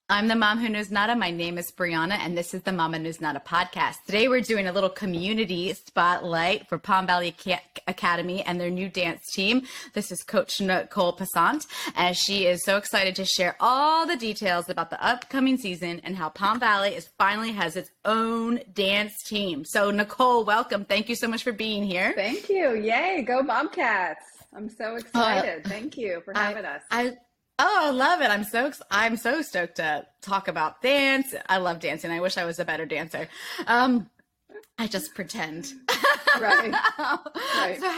I'm the mom who knows nada. My name is Brianna, and this is the Mama Knows Nada podcast. Today, we're doing a little community spotlight for Palm Valley Academy and their new dance team. This is Coach Nicole Passant, and she is so excited to share all the details about the upcoming season and how Palm Valley finally has its own dance team. So, Nicole, welcome. Thank you so much for being here. Thank you. Yay, go Bobcats. I'm so excited. Thank you for having us. I love it. I'm so stoked to talk about dance. I love dancing. I wish I was a better dancer. I just pretend. Right. So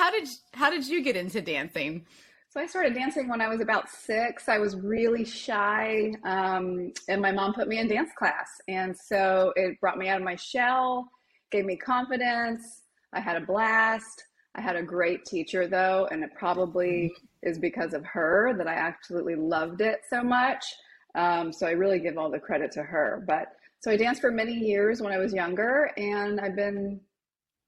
how did you get into dancing? So I started dancing when I was about 6. I was really shy, and my mom put me in dance class. And so it brought me out of my shell, gave me confidence. I had a blast. I had a great teacher though, and it probably is because of her that I absolutely loved it so much. So I really give all the credit to her. So I danced for many years when I was younger, and I've been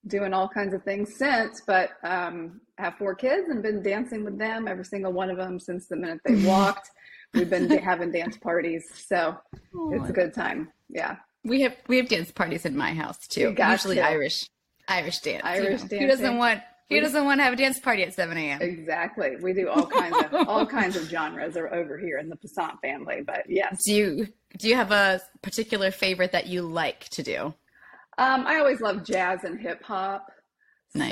doing all kinds of things since, but I have 4 kids and been dancing with them, every single one of them, since the minute they walked. We've been having dance parties. So it's a good time. Yeah. We have dance parties in my house too. Usually Irish dance. Dancing. Who doesn't want to have a dance party at 7 a.m.? Exactly. We do all kinds of genres are over here in the Passant family, but yes. Do you have a particular favorite that you like to do? I always love jazz and hip hop. Nice.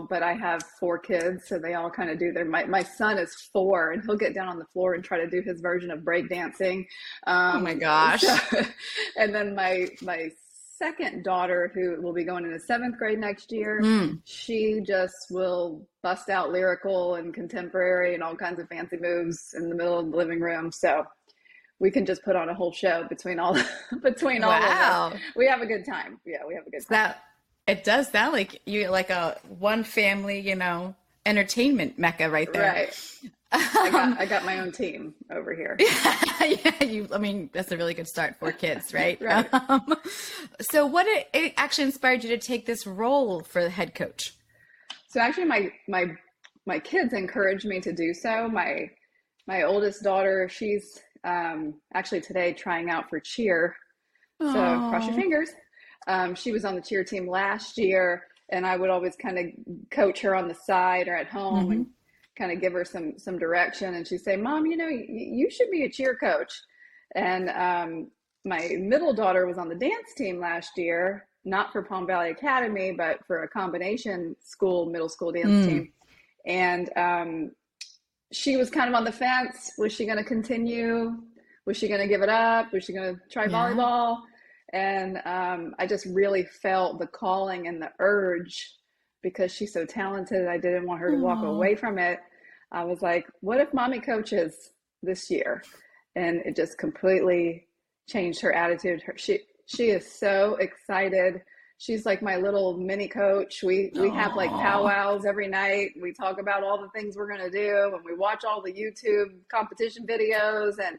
But I have 4 kids, so they all kind of do my son is 4, and he'll get down on the floor and try to do his version of break dancing. Oh my gosh. And then my second daughter, who will be going into 7th grade next year, she just will bust out lyrical and contemporary and all kinds of fancy moves in the middle of the living room. So we can just put on a whole show between all of us. We have a good time. Yeah, we have a good time. It does sound like you like a one family, entertainment mecca right there. Right. I got my own team over here. Yeah, that's a really good start for kids, right? Right. So what it actually inspired you to take this role for the head coach? So actually my kids encouraged me to do so. My oldest daughter, she's actually today trying out for cheer. So cross your fingers. She was on the cheer team last year, and I would always kind of coach her on the side or at home and kind of give her some direction. And she'd say, "Mom, you should be a cheer coach." And my middle daughter was on the dance team last year, not for Palm Valley Academy, but for a combination middle school dance team. And she was kind of on the fence. Was she going to continue? Was she going to give it up? Was she going to try volleyball? And I just really felt the calling and the urge, because she's so talented. I didn't want her to walk away from it. I was like, what if mommy coaches this year? And it just completely changed her attitude. She is so excited. She's like my little mini coach. We have like powwows every night. We talk about all the things we're going to do, and we watch all the YouTube competition videos. And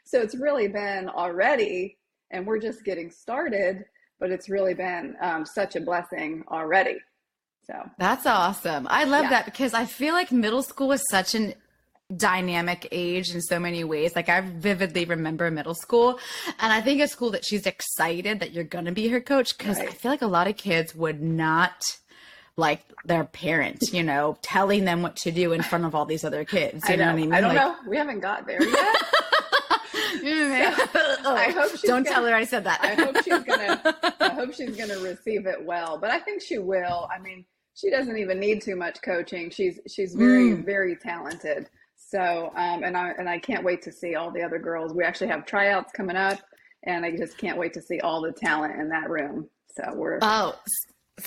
so it's really been already, and we're just getting started, but it's really been such a blessing already. So that's awesome. I love that, because I feel like middle school is such an dynamic age in so many ways. Like I vividly remember middle school, and I think it's cool that she's excited that you're going to be her coach, because I feel like a lot of kids would not like their parents, telling them what to do in front of all these other kids. You know what I mean? I don't know. We haven't got there yet. I hope tell her I said that. I hope she's gonna receive it well, but I think she will. I mean, she doesn't even need too much coaching. She's very, very talented. So, and I can't wait to see all the other girls. We actually have tryouts coming up, and I just can't wait to see all the talent in that room. So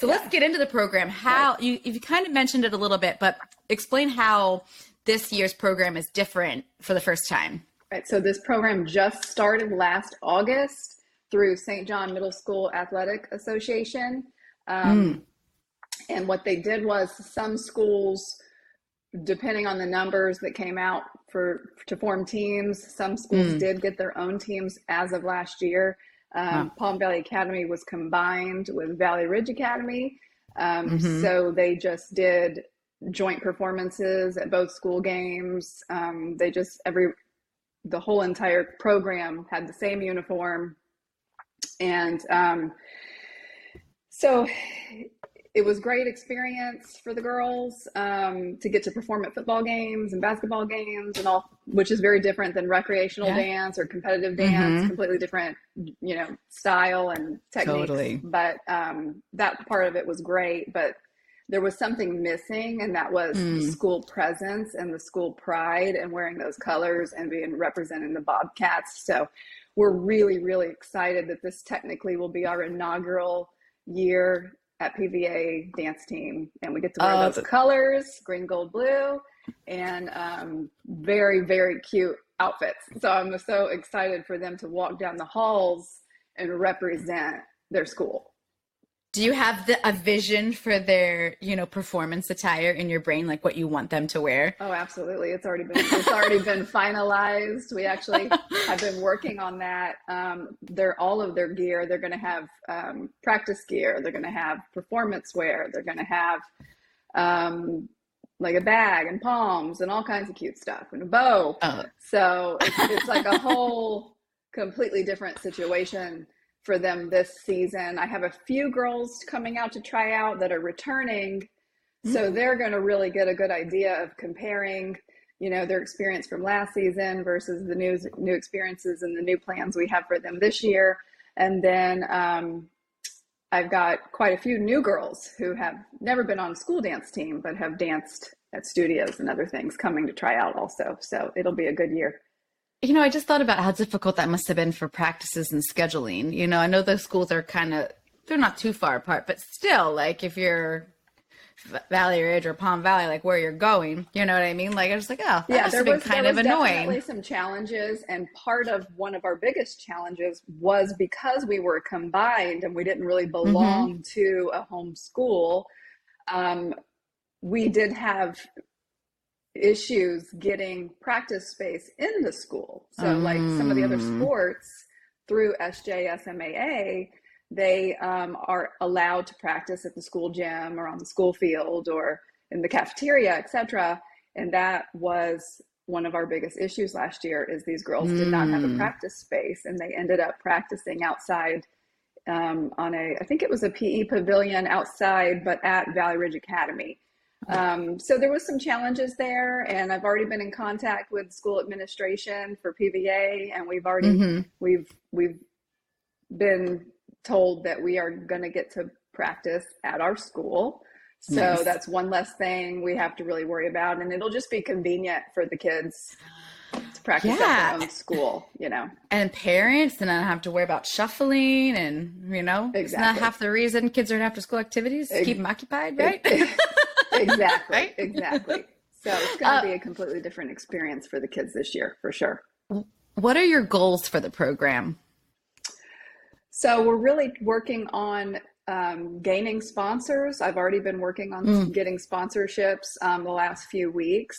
let's get into the program. How you kind of mentioned it a little bit, but explain how this year's program is different for the first time. Right. So this program just started last August through St. John Middle School Athletic Association. And what they did was some schools, depending on the numbers that came out to form teams, some schools did get their own teams as of last year. Palm Valley Academy was combined with Valley Ridge Academy. So they just did joint performances at both school games. the whole entire program had the same uniform. And so it was great experience for the girls to get to perform at football games and basketball games and all, which is very different than recreational dance or competitive dance, completely different, style and techniques. Totally. But that part of it was great, but there was something missing, and that was the school presence and the school pride and wearing those colors and being representing the Bobcats. So we're really, really excited that this technically will be our inaugural year at PVA dance team, and we get to wear those colors, green, gold, blue, and very, very cute outfits. So I'm so excited for them to walk down the halls and represent their school. Do you have a vision for their, performance attire in your brain, like what you want them to wear? Oh, absolutely. It's already been finalized. We actually have been working on that. All of their gear, they're going to have practice gear. They're going to have performance wear. They're going to have like a bag and palms and all kinds of cute stuff and a bow. So it's like a whole completely different situation for them this season. I have a few girls coming out to try out that are returning. So they're going to really get a good idea of comparing, their experience from last season versus the new experiences and the new plans we have for them this year. And then I've got quite a few new girls who have never been on a school dance team, but have danced at studios and other things coming to try out also. So it'll be a good year. I just thought about how difficult that must have been for practices and scheduling. I know the schools are they're not too far apart, but still, like if you're Valley Ridge or Palm Valley, like where you're going, you know what I mean? Like I was like, that must have been kind of annoying. Definitely some challenges, and part of one of our biggest challenges was because we were combined and we didn't really belong to a home school. We did have issues getting practice space in the school. So like some of the other sports through SJSMAA, they are allowed to practice at the school gym or on the school field or in the cafeteria, etc. And that was one of our biggest issues last year, is these girls did not have a practice space, and they ended up practicing outside on I think it was a PE pavilion outside, but at Valley Ridge Academy. So there was some challenges there, and I've already been in contact with school administration for PVA, and we've already we've been told that we are going to get to practice at our school. So that's one less thing we have to really worry about, and it'll just be convenient for the kids to practice at their own school, and parents, and I don't have to worry about shuffling, and it's not half the reason kids are in after school activities to keep them occupied, right? Exactly. Right? Exactly. So it's going to be a completely different experience for the kids this year, for sure. What are your goals for the program? So we're really working on gaining sponsors. I've already been working on getting sponsorships the last few weeks.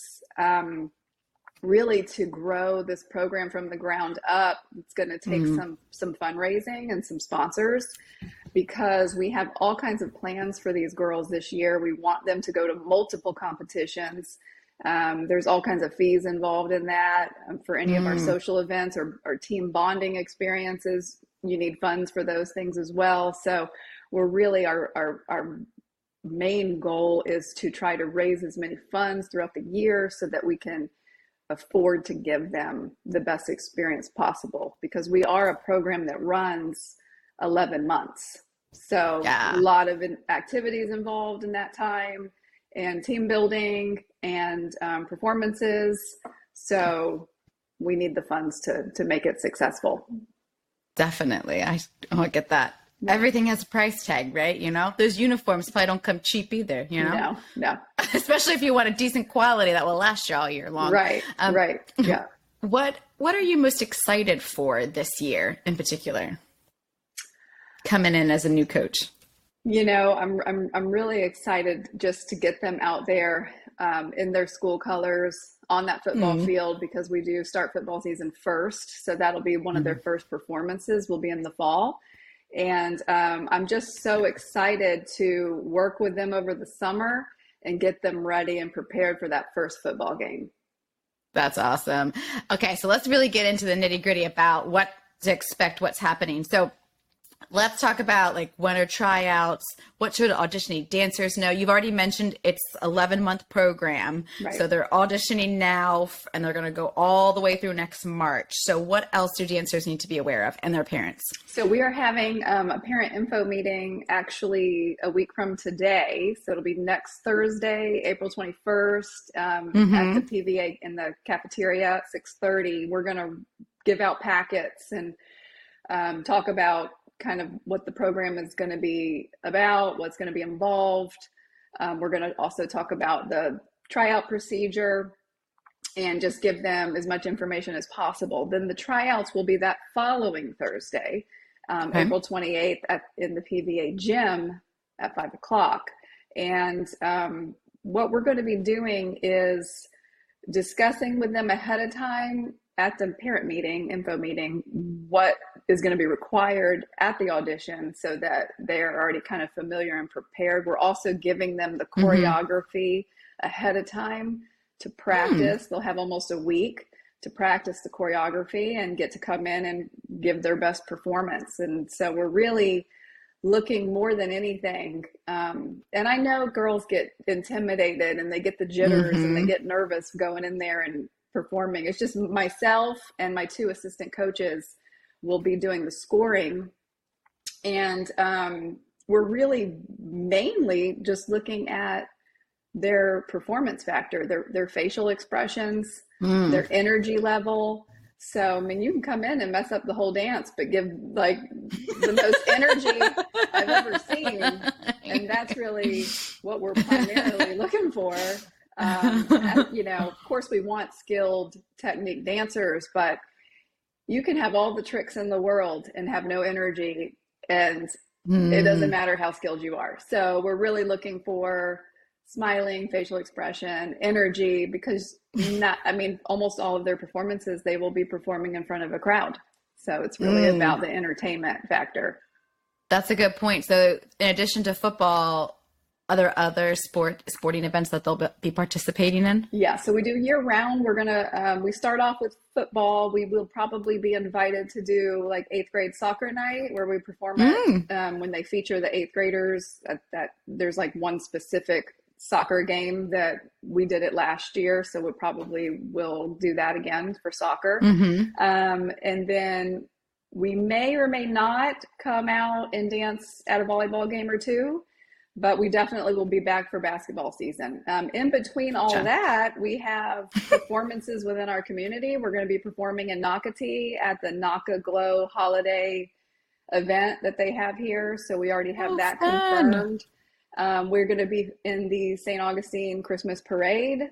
Really, to grow this program from the ground up, it's going to take some fundraising and some sponsors, because we have all kinds of plans for these girls this year. We want them to go to multiple competitions. There's all kinds of fees involved in that. For any of our social events or team bonding experiences, you need funds for those things as well. So we're really, our main goal is to try to raise as many funds throughout the year so that we can afford to give them the best experience possible, because we are a program that runs 11 months. So a lot of activities involved in that time, and team building and performances. So we need the funds to make it successful. Definitely. I get that. Everything has a price tag, right? Those uniforms probably don't come cheap either, No. Especially if you want a decent quality that will last you all year long. Right. Yeah. What are you most excited for this year in particular, coming in as a new coach? I'm really excited just to get them out there in their school colors on that football field, because we do start football season first. So that'll be one of their first performances, will be in the fall. And I'm just so excited to work with them over the summer and get them ready and prepared for that first football game. That's awesome. Okay, so let's really get into the nitty gritty about what to expect, what's happening. So let's talk about like when are tryouts, what should auditioning dancers know? You've already mentioned it's 11-month program. Right. So they're auditioning now and they're going to go all the way through next March. So what else do dancers need to be aware of and their parents? So we are having a parent info meeting actually a week from today. So it'll be next Thursday, April 21st, at the PVA in the cafeteria at 6:30. We're going to give out packets and talk about kind of what the program is going to be about, what's going to be involved. We're going to also talk about the tryout procedure and just give them as much information as possible. Then the tryouts will be that following Thursday, April 28th in the PVA gym at 5 o'clock. And what we're going to be doing is discussing with them ahead of time at the parent meeting, info meeting, what is going to be required at the audition so that they're already kind of familiar and prepared. We're also giving them the choreography ahead of time to practice. They'll have almost a week to practice the choreography and get to come in and give their best performance. And so we're really looking more than anything. And I know girls get intimidated and they get the jitters and they get nervous going in there and performing. It's just myself and my 2 assistant coaches will be doing the scoring. And we're really mainly just looking at their performance factor, their facial expressions, their energy level. So, I mean, you can come in and mess up the whole dance, but give like the most energy I've ever seen. And that's really what we're primarily looking for. You know, of course we want skilled technique dancers, but you can have all the tricks in the world and have no energy, and it doesn't matter how skilled you are. So we're really looking for smiling, facial expression, energy, because almost all of their performances, they will be performing in front of a crowd. So it's really about the entertainment factor. That's a good point. So in addition to football, are there other sporting events that they'll be participating in? Yeah, so we do year round. We're gonna we start off with football. We will probably be invited to do like 8th grade soccer night where we perform it when they feature the 8th graders. That there's like one specific soccer game that we did it last year, so we probably will do that again for soccer. And then we may or may not come out and dance at a volleyball game or two. But we definitely will be back for basketball season. In between all that, we have performances within our community. We're going to be performing in Nocatee at the Naka Glow holiday event that they have here. So we already have that confirmed. We're going to be in the St. Augustine Christmas Parade.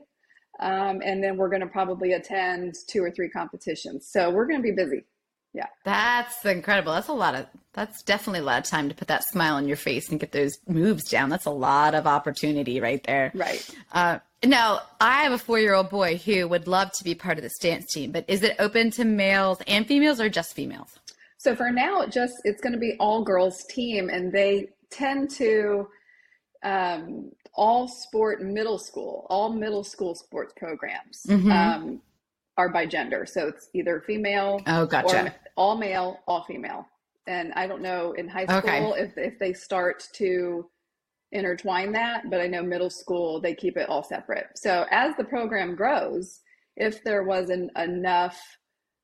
And then we're going to probably attend 2 or 3 competitions. So we're going to be busy. Yeah. That's incredible. That's definitely a lot of time to put that smile on your face and get those moves down. That's a lot of opportunity right there. Right. Now, I have a 4-year-old boy who would love to be part of this dance team, but is it open to males and females or just females? So for now, it's going to be all girls team, and they tend to all middle school sports programs. Are by gender. So it's either female or all male, all female. And I don't know in high school if they start to intertwine that, but I know middle school, they keep it all separate. So as the program grows, if there was enough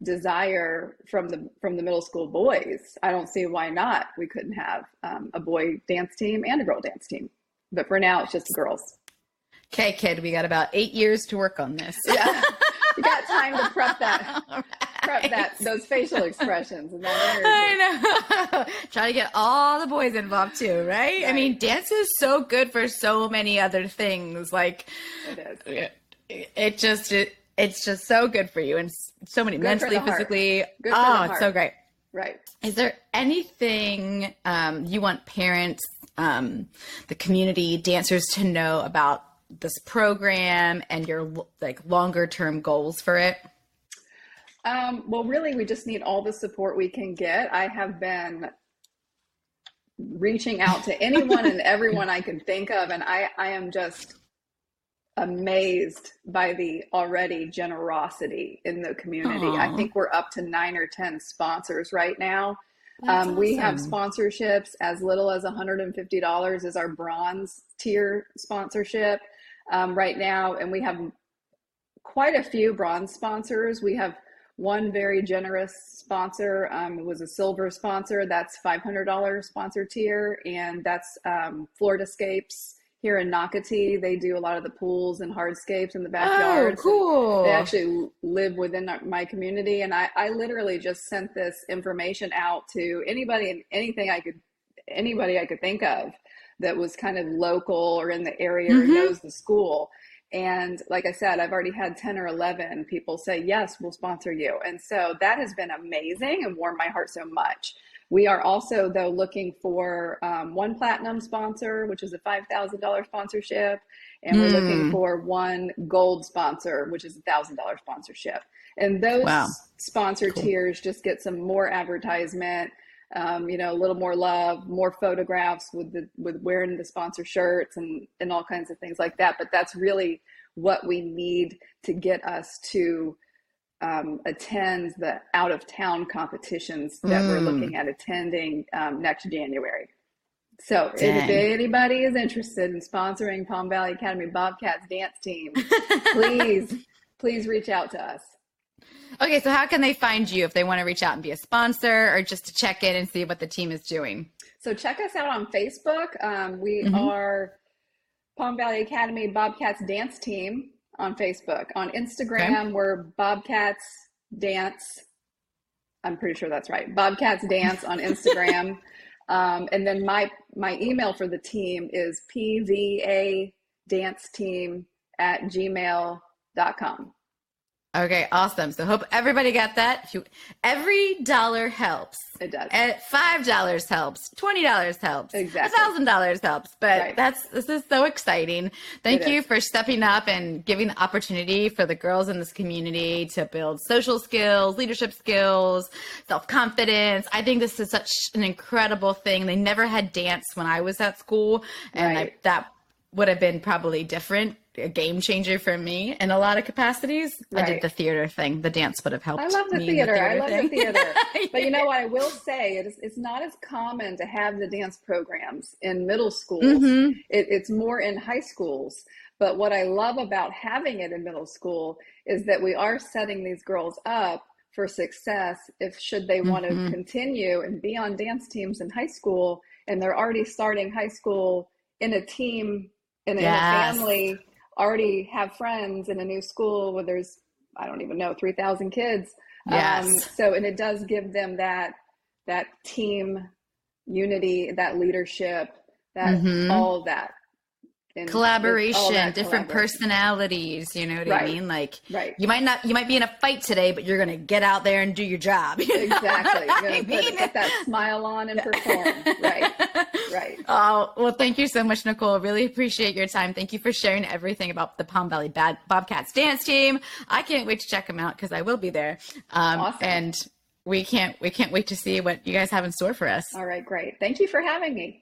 desire from the middle school boys, I don't see why not. We couldn't have a boy dance team and a girl dance team. But for now, it's just the girls. Okay, kid, we got about 8 years to work on this. Yeah. You got time to prep those facial expressions and that energy. I know. Try to get all the boys involved too, right? I mean, dance is so good for so many other things. Like it is. It's just so good for you and so many good mentally, physically. It's so great. Right. Is there anything you want parents, the community, dancers to know about this program and your like longer term goals for it? Well, really, we just need all the support we can get. I have been reaching out to anyone and everyone I can think of, and I am just amazed by the already generosity in the community. I Oh, think we're up to 9 or 10 sponsors right now. that's We have awesome. sponsorships as little as $150 is our bronze tier sponsorship right now, and we have quite a few bronze sponsors. We have one very generous sponsor. It was a silver sponsor. That's $500 sponsor tier, and that's Floridascapes here in Nocatee. They do a lot of the pools and hardscapes in the Oh, backyards, and they cool. actually live within my community. And I literally just sent this information out to anybody and anybody I could think of that was kind of local or in the area or Mm-hmm. knows the school. And like I said, I've already had 10 or 11 people say, yes, we'll sponsor you. And so that has been amazing and warmed my heart so much. We are also, though, looking for one platinum sponsor, which is a $5,000 sponsorship. And we're looking Mm. for one gold sponsor, which is a $1,000 sponsorship. And those Wow. sponsor Cool. tiers just get some more advertisement, a little more love, more photographs with wearing the sponsor shirts and all kinds of things like that. But that's really what we need to get us to attend the out of town competitions that we're looking Mm. at attending next January. So if Dang. anybody is interested in sponsoring Palm Valley Academy Bobcats dance team, please reach out to us. Okay, so how can they find you if they want to reach out and be a sponsor or just to check in and see what the team is doing? So check us out on Facebook. We Mm-hmm. are Palm Valley Academy Bobcats Dance Team on Facebook. On Okay. Instagram, we're Bobcats Dance. I'm pretty sure that's right. Bobcats Dance on Instagram. And then my email for the team is pvadanceteam@gmail.com. Okay, awesome. So hope everybody got that. Every dollar helps. It does. $5 helps. $20 helps. Exactly. $1,000 helps. But Right. this is so exciting. It Thank you is. for stepping up and giving the opportunity for the girls in this community to build social skills, leadership skills, self-confidence. I think this is such an incredible thing. They never had dance when I was at school, and Right. that would have been probably different, a game changer for me in a lot of capacities. I did Right. the theater thing. The dance would have I helped love the me in the theater. I theater love the thing. theater. But you Yeah. know what I will say, it's not as common to have the dance programs in middle schools. Mm-hmm. It's more in high schools. But what I love about having it in middle school is that we are setting these girls up for success if should they want to Mm-hmm. continue and be on dance teams in high school, and they're already starting high school in a team in a Yes. family, already have friends in a new school where there's, I don't even know, 3,000 kids. Yes. And it does give them that team unity, that leadership, that Mm-hmm. all of that. And all Collaboration, that different collaboration. personalities, you know what I Right, mean? Like right. you might be in a fight today, but you're gonna get out there and do your job. You know Exactly. what You're I going to mean? put that smile on and perform. Right, right. Oh, well, thank you so much, Nicole. Really appreciate your time. Thank you for sharing everything about the Palm Valley Bobcats dance team. I can't wait to check them out because I will be there. Awesome. And we can't wait to see what you guys have in store for us. All right, great. Thank you for having me.